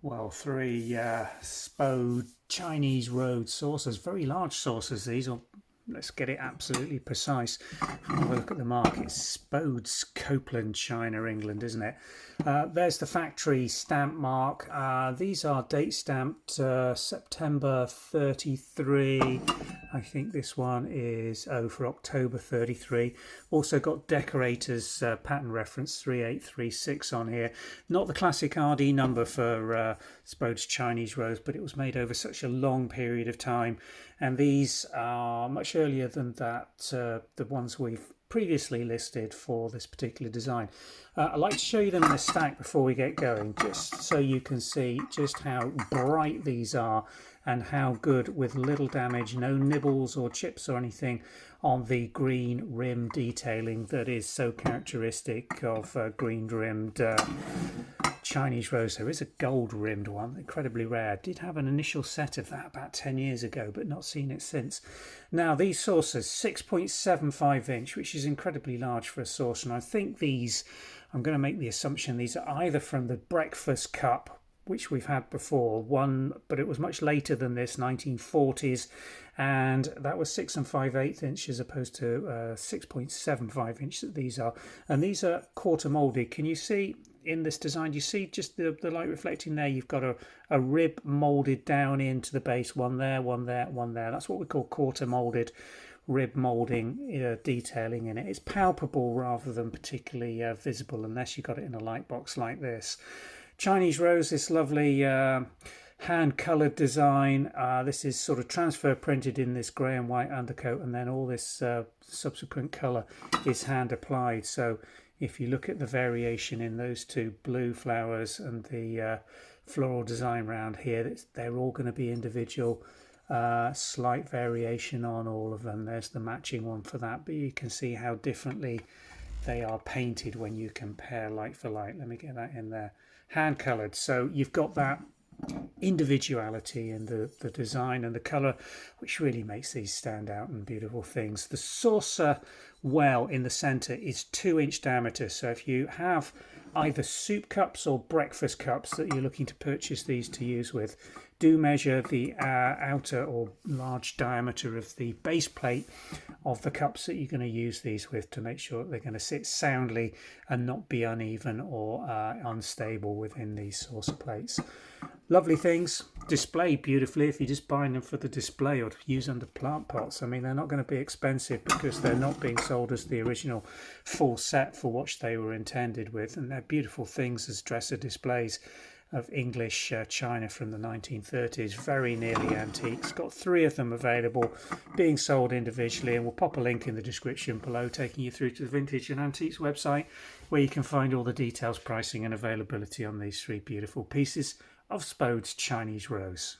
Well, three Spode Chinese Rose saucers, very large saucers these. Or let's get it absolutely precise. Have a look at the mark. It's Spode's Copeland China England, isn't it? There's the factory stamp mark. These are date stamped September 33. I think this one is for October 33. Also got decorators pattern reference 3836 on here. Not the classic RD number for Spode's Chinese Rose, but it was made over such a long period of time, and these are much earlier than that the ones we've previously listed for this particular design. I'd like to show you them in a stack before we get going, just so you can see just how bright these are and how good, with little damage, no nibbles or chips or anything on the green rim detailing that is so characteristic of green rimmed Chinese Rose. There is a gold rimmed one, incredibly rare. Did have an initial set of that about 10 years ago, but not seen it since. Now these saucers, 6.75 inch, which is incredibly large for a saucer, and I think these, I'm going to make the assumption these are either from the breakfast cup, which we've had before, one, but it was much later than this, 1940s, and that was 6 5/8 inch as opposed to 6.75 inch that these are. And these are quarter molded. Can you see in this design, you see just the light reflecting there? You've got a rib molded down into the base, one there, one there, one there. That's what we call quarter molded rib molding detailing in it. It's palpable rather than particularly visible unless you got it in a light box like this. Chinese Rose, this lovely hand coloured design. This is sort of transfer printed in this grey and white undercoat, and then all this subsequent colour is hand applied. So if you look at the variation in those two blue flowers and the floral design round here, they're all going to be individual. Slight variation on all of them. There's the matching one for that, but you can see how differently they are painted when you compare like for like. Let me get that in there. Hand coloured, so you've got that individuality in the design and the colour, which really makes these stand out and beautiful things. The saucer well in the centre is 2-inch diameter, so if you have either soup cups or breakfast cups that you're looking to purchase these to use with, do measure the outer or large diameter of the base plate of the cups that you're going to use these with, to make sure that they're going to sit soundly and not be uneven or unstable within these saucer plates. Lovely things, displayed beautifully if you're just buying them for the display or to use under plant pots. I mean, they're not going to be expensive because they're not being sold as the original full set for what they were intended with, and they're beautiful things as dresser displays of English china from the 1930s, very nearly antiques. Got 3 of them available, being sold individually, and we'll pop a link in the description below taking you through to the Vintage and Antiques website, where you can find all the details, pricing and availability on these 3 beautiful pieces of Spode's Chinese Rose.